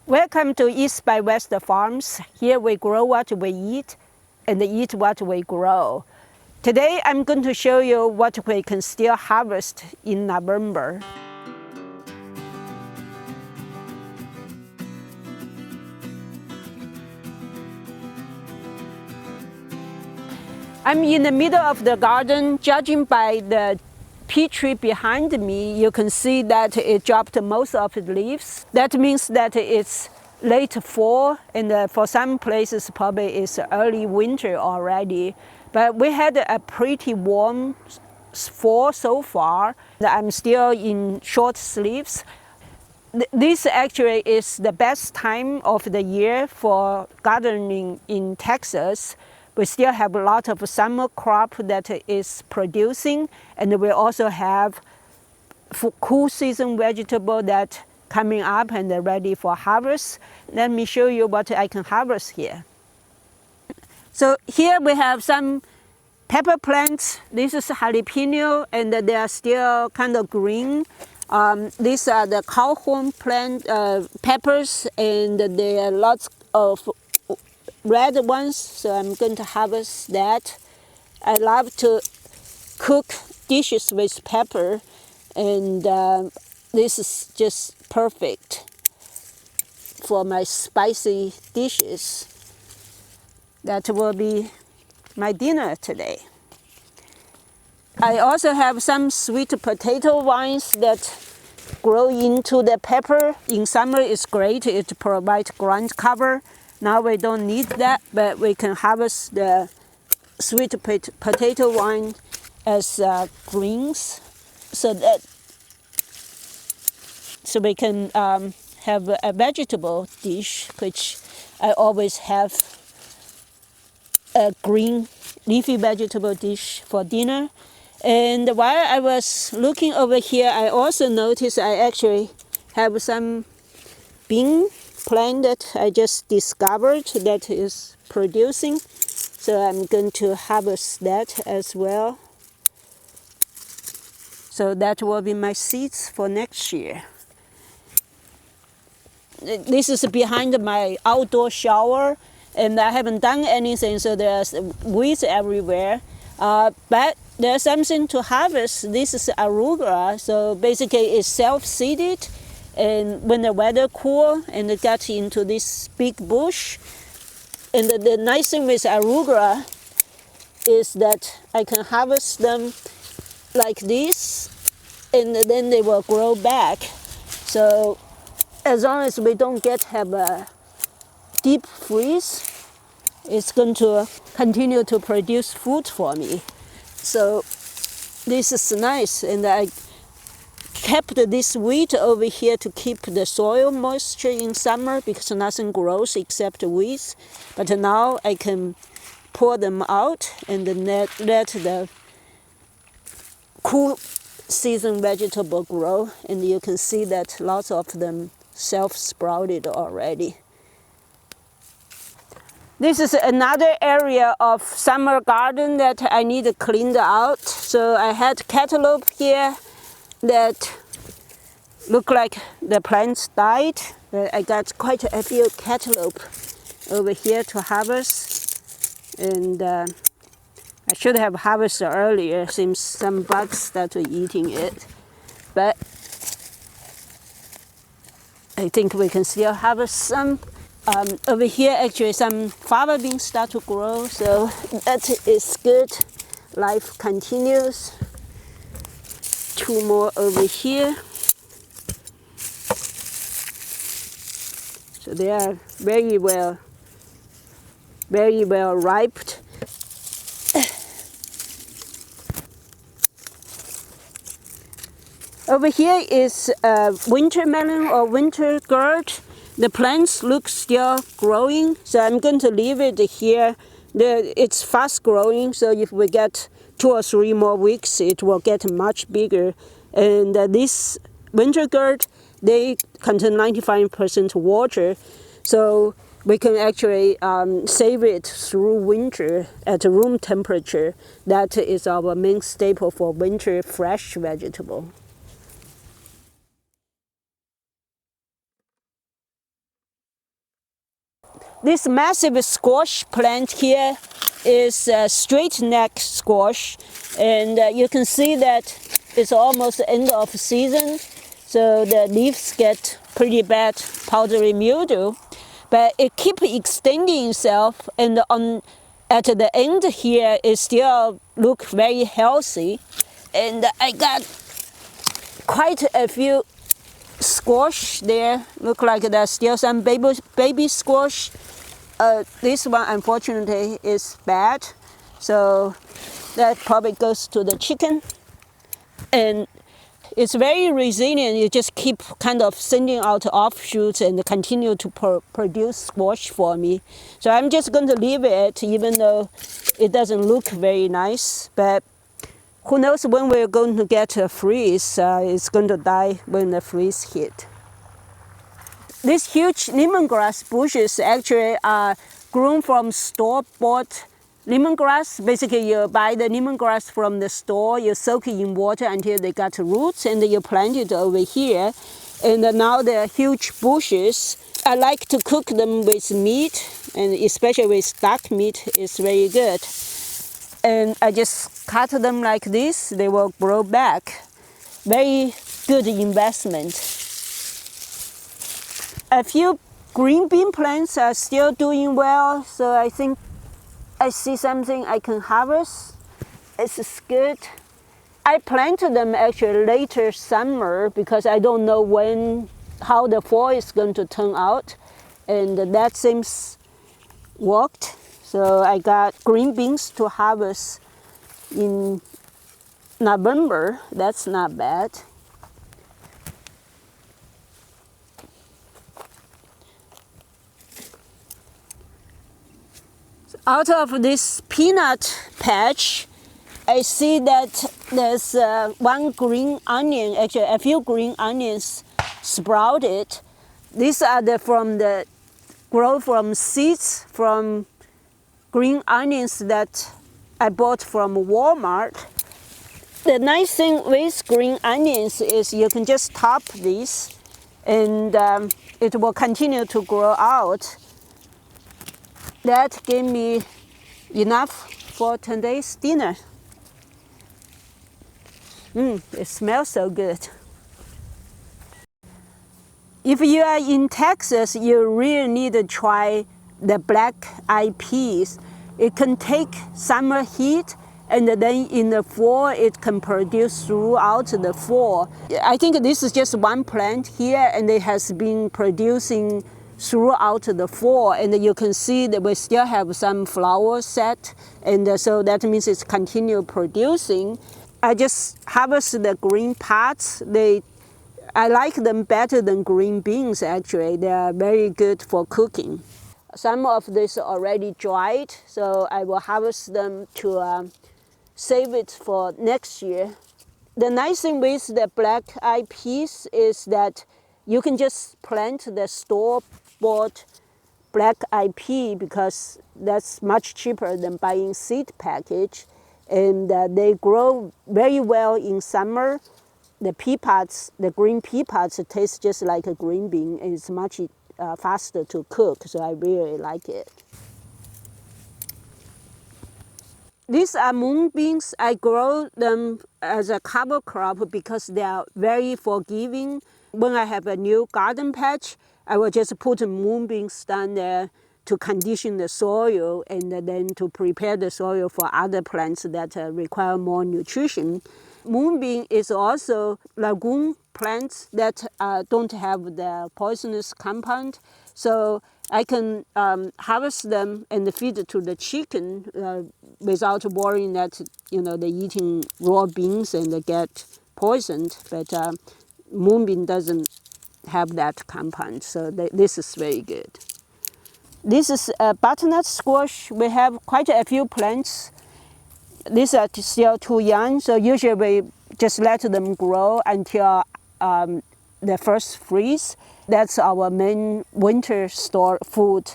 Welcome to East by West Farms. Here we grow what we eat and eat what we grow. Today I'm going to show you what we can still harvest in November. I'm in the middle of the garden. Judging by the peach tree behind me, you can see that it dropped most of the leaves. That means that it's late fall, and for some places probably it's early winter already. But we had a pretty warm fall so far. I'm still in short sleeves. This actually is the best time of the year for gardening in Texas. We still have a lot of summer crop that is producing, and we also have cool season vegetable that coming up and ready for harvest. Let me show you what I can harvest here. So here we have some pepper plants. This is jalapeno, and they are still kind of green. These are the cowhorn plant peppers, and there are lots of red ones, so I'm going to harvest that. I love to cook dishes with pepper, and this is just perfect for my spicy dishes. That will be my dinner today. I also have some sweet potato vines that grow into the pepper. In summer it's great, it provides ground cover. Now we don't need that, but we can harvest the sweet potato vine as greens, so we can have a vegetable dish, which I always have a green leafy vegetable dish for dinner. And while I was looking over here, I also noticed I actually have some bean plant that I just discovered that is producing, so I'm going to harvest that as well. So that will be my seeds for next year. This is behind my outdoor shower, and I haven't done anything, so there's weeds everywhere. But there's something to harvest. This is arugula, so basically it's self-seeded. And when the weather cool and it got into this big bush, and the nice thing with arugula is that I can harvest them like this, and then they will grow back. So as long as we don't have a deep freeze, it's going to continue to produce food for me. So this is nice, and I kept this weed over here to keep the soil moisture in summer because nothing grows except weeds. But now I can pour them out and then let the cool season vegetable grow, and you can see that lots of them self-sprouted already. This is another area of summer garden that I need to clean out. So I had cantaloupe here that look like the plants died. I got quite a few cantaloupe over here to harvest, and I should have harvested earlier since some bugs started eating it, but I think we can still harvest some. Over here actually some fava beans start to grow, so that is good. Life continues. Two more over here. So they are very well ripe. Over here is winter melon or winter gourd. The plants look still growing, so I'm going to leave it here. It's fast growing, so if we get 2 or 3 more weeks, it will get much bigger. And this winter gourd, they contain 95% water, so we can actually save it through winter at room temperature. That is our main staple for winter fresh vegetable. This massive squash plant here is Straightneck Squash, and you can see that it's almost the end of season, so the leaves get pretty bad powdery mildew, but it keeps extending itself, and at the end here it still look very healthy. And I got quite a few squash there. Look like there's still some baby squash. This one unfortunately is bad, so that probably goes to the chicken. And it's very resilient. You just keep kind of sending out offshoots and continue to produce squash for me. So I'm just going to leave it, even though it doesn't look very nice. But who knows when we're going to get a freeze. It's going to die when the freeze hit. These huge lemongrass bushes actually are grown from store-bought lemongrass. Basically, you buy the lemongrass from the store, you soak it in water until they got roots, and you plant it over here. And now they're huge bushes. I like to cook them with meat, and especially with duck meat, it's very good. And I just cut them like this, they will grow back. Very good investment. A few green bean plants are still doing well, so I think I see something I can harvest. It's good. I planted them actually later summer because I don't know how the fall is going to turn out, and that seems worked. So I got green beans to harvest in November. That's not bad. Out of this peanut patch, I see that there's one green onion, actually a few green onions sprouted. These are grow from seeds from green onions that I bought from Walmart. The nice thing with green onions is you can just top these and it will continue to grow out. That gave me enough for today's dinner. It smells so good. If you are in Texas, you really need to try the black-eyed peas. It can take summer heat, and then in the fall it can produce throughout the fall. I think this is just one plant here, and it has been producing throughout the fall, and you can see that we still have some flowers set, and so that means it's continue producing. I just harvest the green parts. I like them better than green beans actually. They are very good for cooking. Some of this already dried, so I will harvest them to save it for next year. The nice thing with the black-eyed peas is that you can just plant the store-bought black-eyed pea because that's much cheaper than buying seed package, and they grow very well in summer. The pea pods, the green pea pods, taste just like a green bean. It's much faster to cook, so I really like it. These are mung beans. I grow them as a cover crop because they are very forgiving. When I have a new garden patch, I will just put mung beans down there to condition the soil and then to prepare the soil for other plants that require more nutrition. Mung bean is also legume plants that don't have the poisonous compound, so I can harvest them and feed it to the chicken without worrying that they're eating raw beans and they get poisoned. But mung bean doesn't have that compound, so this is very good. This is a butternut squash. We have quite a few plants. These are still too young, so usually we just let them grow until the first freeze. That's our main winter store food,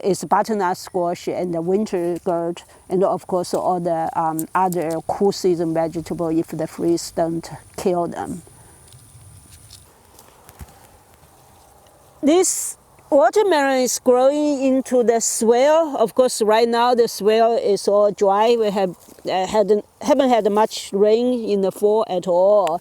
is butternut squash and the winter gourd, and of course all the other cool season vegetables if the freeze don't kill them. This Watermelon is growing into the swale. Of course, right now the swale is all dry. We haven't had much rain in the fall at all.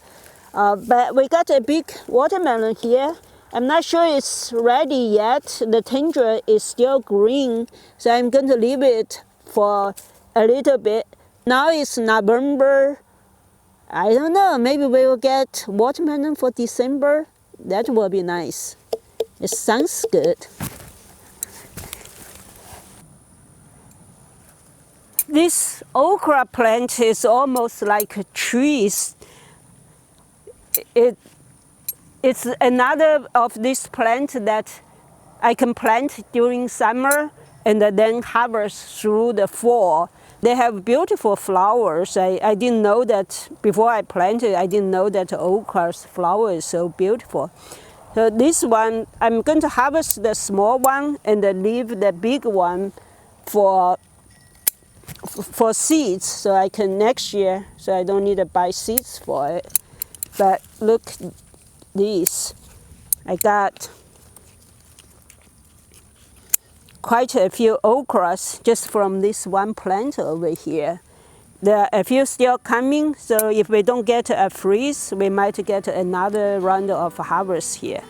But we got a big watermelon here. I'm not sure it's ready yet. The tundra is still green, so I'm going to leave it for a little bit. Now it's November. I don't know, maybe we will get watermelon for December. That will be nice. It sounds good. This okra plant is almost like trees. It's another of this plant that I can plant during summer and then harvest through the fall. They have beautiful flowers. I didn't know that before I planted. I didn't know that okra's flower is so beautiful. So this one, I'm going to harvest the small one and then leave the big one for seeds, so I can next year. So I don't need to buy seeds for it. But look, these. I got quite a few okras just from this one plant over here. There are a few still coming, so if we don't get a freeze, we might get another round of harvest here.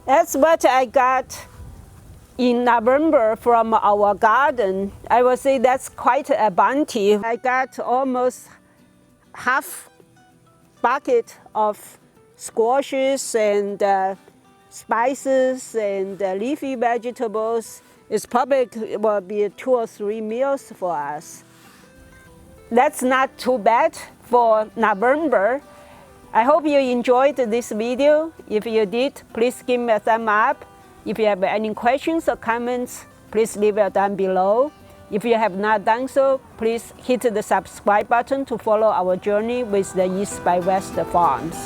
That's what I got in November from our garden. I would say that's quite a bounty. I got almost half bucket of squashes and spices and leafy vegetables. It's probably will be 2 or 3 meals for us. That's not too bad for November. I hope you enjoyed this video. If you did, please give me a thumb up. If you have any questions or comments, please leave it down below. If you have not done so, please hit the subscribe button to follow our journey with the East by West Farms.